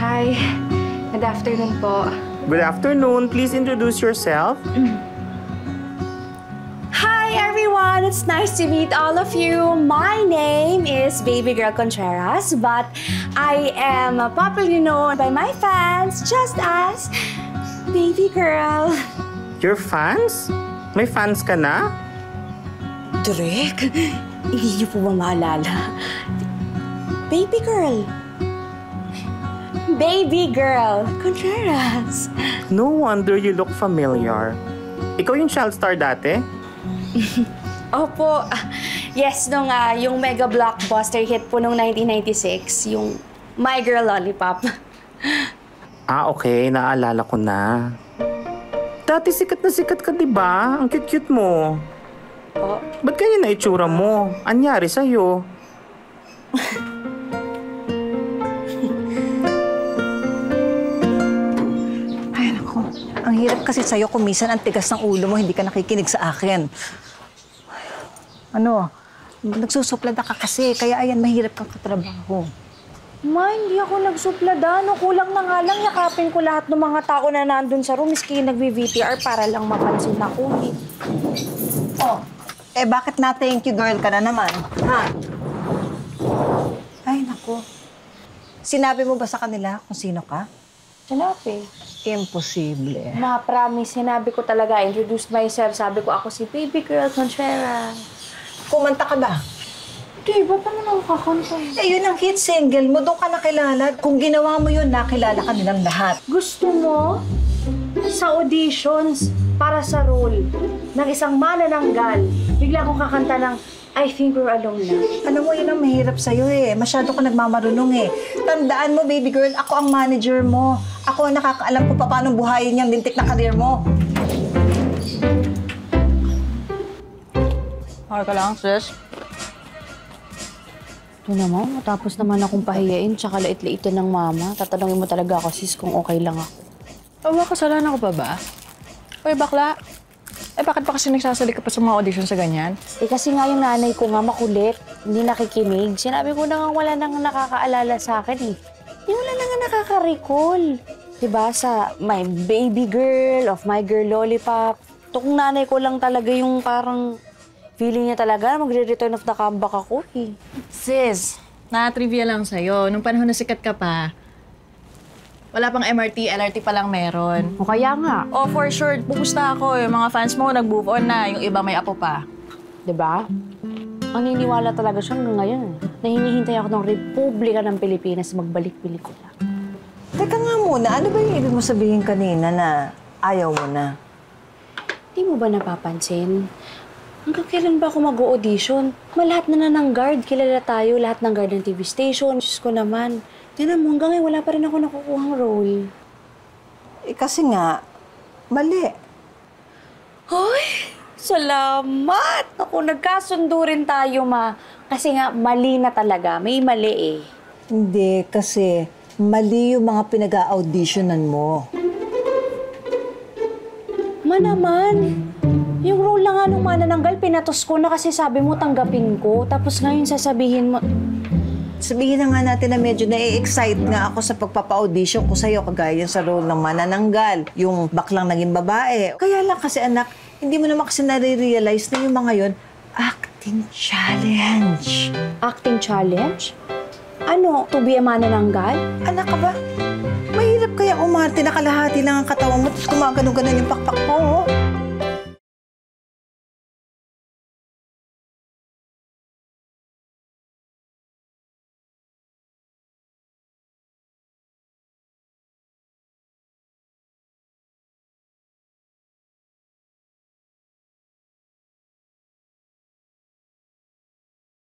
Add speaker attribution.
Speaker 1: Hi. Good afternoon po.
Speaker 2: Good afternoon. Please introduce yourself.
Speaker 1: Hi, everyone. It's nice to meet all of you. My name is Baby Girl Contreras, but I am popularly known by my fans just as Baby Girl.
Speaker 2: Your fans? May fans ka na?
Speaker 1: Direk, hindi niyo po ba maalala? Baby Girl. Baby Girl Contreras.
Speaker 2: No wonder you look familiar. Ikaw yung child star dati?
Speaker 1: Opo. Yes, yung mega blockbuster hit po nung 1996, yung My Girl Lollipop.
Speaker 2: Okay. Naalala ko na. Dati sikat na sikat ka, di ba? Ang cute-cute mo.
Speaker 1: Po.
Speaker 2: Ba't ganyan na itsura mo? Anyari sa'yo?
Speaker 3: Ay, naku. Ang hirap kasi sa'yo kung minsan ang tigas ng ulo mo, hindi ka nakikinig sa akin. Ano? Nagsusuplada ka kasi, kaya ayan, mahirap kang katrabaho.
Speaker 4: Ma, hindi ako nagsuplada. No, kulang na nga lang. Yakapin ko lahat ng mga tao na nandun sa room. Miski nagvi-VTR para lang mapansin ako.
Speaker 3: Oh, bakit na thank you girl ka na naman? Ha? Ay, naku. Sinabi mo ba sa kanila kung sino ka?
Speaker 4: Sinabi.
Speaker 3: Imposible.
Speaker 4: Ma, promise. Sinabi ko talaga. Introduced myself. Sabi ko ako si Baby Girl Contreras.
Speaker 3: Kumanta ka ba?
Speaker 4: Di ba pa naman ako kakanta?
Speaker 3: Yun ang hit single mo. Doon ka nakilala. Kung ginawa mo yun, nakilala ka nilang lahat.
Speaker 4: Gusto mo sa auditions para sa role ng isang manananggal, bigla akong kakanta ng I Think We're Alone Now.
Speaker 3: Alam mo, yun ang mahirap sa'yo eh. Masyado ka nagmamarunong eh. Tandaan mo, baby girl, ako ang manager mo. Ako ang nakakaalam kung paano buhayin yung lintik na karir mo.
Speaker 4: Okay ka lang, sis? Ito naman, matapos naman akong pahiyain tsaka lait-laitin ng mama. Tatanungin mo talaga ako, sis, kung okay lang ako.
Speaker 5: Ba, kasalanan ko pa ba? Uy, bakla. Bakit pa kasi nagsasali ka pa sa mga audition sa ganyan?
Speaker 4: Kasi nga yung nanay ko nga makulit, hindi nakikinig. Sinabi ko na nga wala nang nakakaalala sa akin eh. Wala na nga nakaka-recall. Diba, sa my baby girl, of my girl lollipop. Ito kung nanay ko lang talaga yung parang feeling niya talaga magre-return of the comeback ako eh.
Speaker 5: Sis, na-trivia lang sa'yo. Nung panahon na sikat ka pa, wala pang MRT, LRT pa lang meron.
Speaker 4: O kaya nga.
Speaker 5: Oh, for sure, pupusta ako. Yung mga fans mo, nag-move on na. Yung iba may apo pa.
Speaker 4: Diba? Ang niniwala talaga siya hanggang ngayon. Na hinihintay ako ng Republika ng Pilipinas magbalik pelikula.
Speaker 3: Teka nga muna, ano ba yung ibig mo sabihin kanina na ayaw mo na?
Speaker 4: Di mo ba napapansin? Hanggang kailan ba ako mag-audition? Lahat na ng guard, kilala tayo, lahat ng guard ng TV station. Diyos ko naman. Tinan mo, hanggang ngayon wala pa rin ako nakukuhang role.
Speaker 3: Kasi nga, mali.
Speaker 4: Hoy! Salamat! Ako, nagkasundo rin tayo, ma. Kasi nga, mali na talaga. May mali eh.
Speaker 3: Hindi, kasi mali yung mga pinag-a-auditionan mo.
Speaker 4: Ma naman, yung role na nga nung manananggal, pinatos ko na kasi sabi mo tanggapin ko. Tapos ngayon sasabihin mo...
Speaker 3: Sabihin na nga natin na medyo na-excite nga ako sa pagpapa-audition ko sa'yo, kagaya sa role ng manananggal, yung baklang naging babae. Kaya lang kasi anak, hindi mo naman kasi nare-realize na yung mga yon acting challenge.
Speaker 4: Acting challenge? Ano, to be a manananggal?
Speaker 3: Anak ka ba? Mahirap kaya umarte na kalahati lang ang katawan mo tapos gumagano-ganon yung pakpak mo, oh.